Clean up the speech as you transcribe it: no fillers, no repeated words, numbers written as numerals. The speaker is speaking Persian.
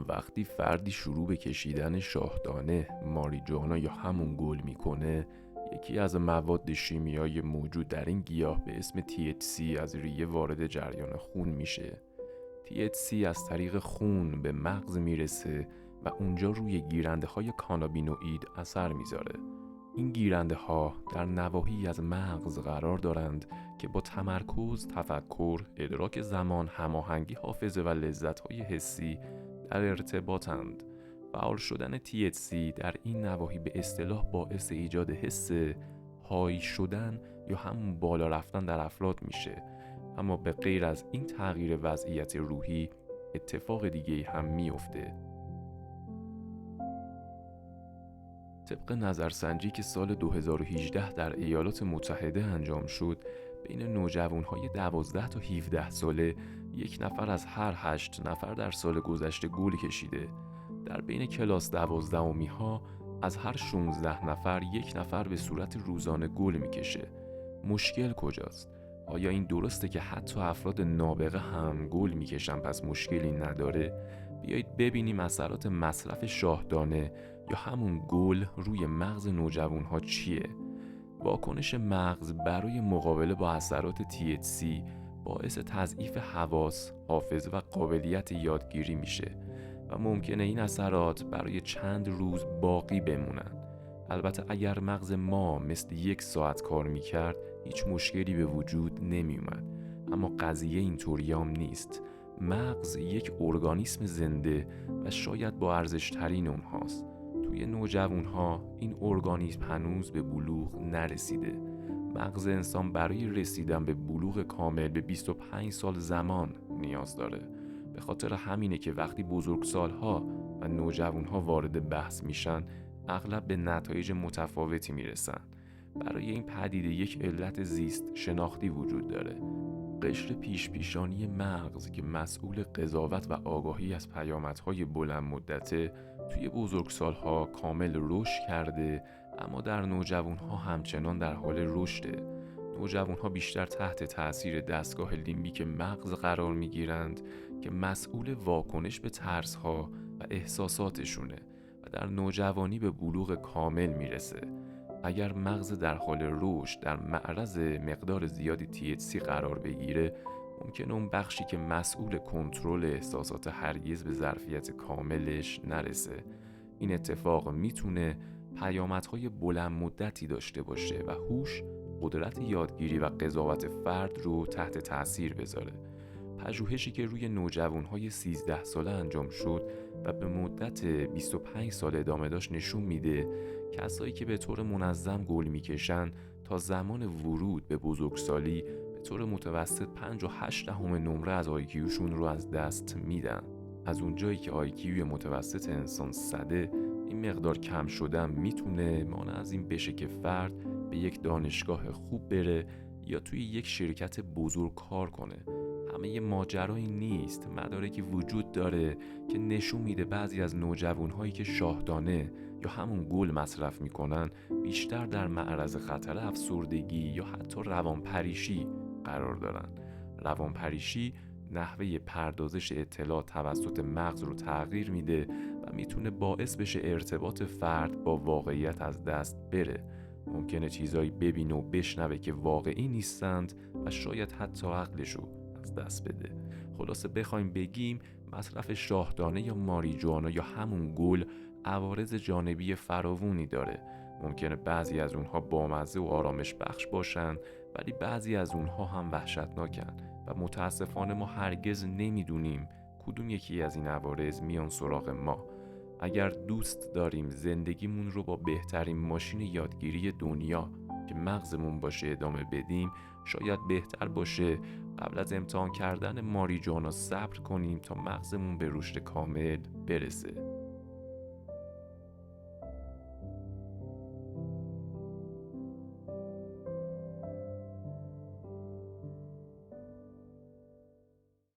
وقتی فردی شروع به کشیدن شاهدانه، ماریجوانا یا همون گل میکنه، یکی از مواد شیمیایی موجود در این گیاه به اسم THC از ریه وارد جریان خون میشه. THC از طریق خون به مغز میرسه و اونجا روی گیرنده های کانابینوئید اثر میذاره. این گیرنده ها در نواحی از مغز قرار دارند که با تمرکز، تفکر، ادراک زمان، هماهنگی حافظه و لذت‌های حسی در ارتباطند. فعال شدن THC در این نواحی به اصطلاح باعث ایجاد حس های شدن یا همون بالا رفتن در افراد میشه. اما به غیر از این تغییر وضعیت روحی، اتفاق دیگه‌ای هم میفته. طبق نظرسنجی که سال 2018 در ایالات متحده انجام شد، بین نوجوانهای 12 تا 17 ساله 1 نفر از هر 8 نفر در سال گذشته گل کشیده. در بین کلاس 12می ها از هر 16 نفر 1 نفر به صورت روزانه گل میکشه. مشکل کجاست؟ آیا این درسته که حتی افراد نابغه هم گل میکشن پس مشکلی نداره؟ بیایید ببینیم اثرات مصرف شاهدانه یا همون گل روی مغز نوجوانها چیه. واکنش مغز برای مقابله با اثرات THC باعث تضعیف حواس، حافظه و قابلیت یادگیری میشه و ممکنه این اثرات برای چند روز باقی بمونن. البته اگر مغز ما مثل 1 ساعت کار میکرد هیچ مشکلی به وجود نمیومد، اما قضیه اینطوریام نیست. مغز یک ارگانیسم زنده و شاید با ارزش‌ترین اونهاست. توی نوجوانها این ارگانیسم هنوز به بلوغ نرسیده. مغز انسان برای رسیدن به بلوغ کامل به 25 سال زمان نیاز داره. به خاطر همینه که وقتی بزرگسالها و نوجوانها وارد بحث میشن اغلب به نتایج متفاوتی میرسن. برای این پدیده یک علت زیست شناختی وجود داره. قشر پیشانی مغز که مسئول قضاوت و آگاهی از پیامدهای بلند مدته توی بزرگسالها کامل رشد کرده، اما در نوجوانها همچنان در حال رشده. نوجوانها بیشتر تحت تأثیر دستگاه لیمبیک مغز قرار میگیرند که مسئول واکنش به ترسها و احساساتشونه و در نوجوانی به بلوغ کامل میرسه. اگر مغز در حال رشد در معرض مقدار زیادی THC قرار بگیره، ممکنه اون بخشی که مسئول کنترل احساسات هرگز به ظرفیت کاملش نرسه. این اتفاق میتونه پیامدهای بلند مدتی داشته باشه و هوش، قدرت یادگیری و قضاوت فرد رو تحت تأثیر بذاره. پژوهشی که روی نوجوانهای 13 ساله انجام شد و به مدت 25 سال ادامه داشت نشون میده کسایی که به طور منظم گل میکشن تا زمان ورود به بزرگسالی به طور متوسط 5.8 نمره از آیکیوشون رو از دست میدن. از اونجایی که آیکیوی متوسط انسان 100، این مقدار کم شدن میتونه مانع از این بشه که فرد به یک دانشگاه خوب بره یا توی یک شرکت بزرگ کار کنه. همه یه ماجرایی نیست. مدارکی وجود داره که نشون میده بعضی از نوجوانهایی که شاهدانه یا همون گل مصرف میکنن بیشتر در معرض خطر افسردگی یا حتی روانپریشی قرار دارن. روانپریشی نحوه پردازش اطلاعات توسط مغز رو تغییر میده و میتونه باعث بشه ارتباط فرد با واقعیت از دست بره. ممکنه چیزایی ببینه و بشنوه که واقعی نیستند و شاید حتی عقلشو از دست بده. خلاصه بخوایم بگیم مصرف شاهدانه یا ماریجوانا یا همون گل عوارض جانبی فراوانی داره. ممکنه بعضی از اونها بامزه و آرامش بخش باشن، ولی بعضی از اونها هم وحشتناکن و متاسفانه ما هرگز نمیدونیم کدوم یکی از این عوارض میان سراغ ما. اگر دوست داریم زندگیمون رو با بهترین ماشین یادگیری دنیا که مغزمون باشه ادامه بدیم، شاید بهتر باشه قبل از امتحان کردن ماریجوانا صبر کنیم تا مغزمون به رشد کامل برسه.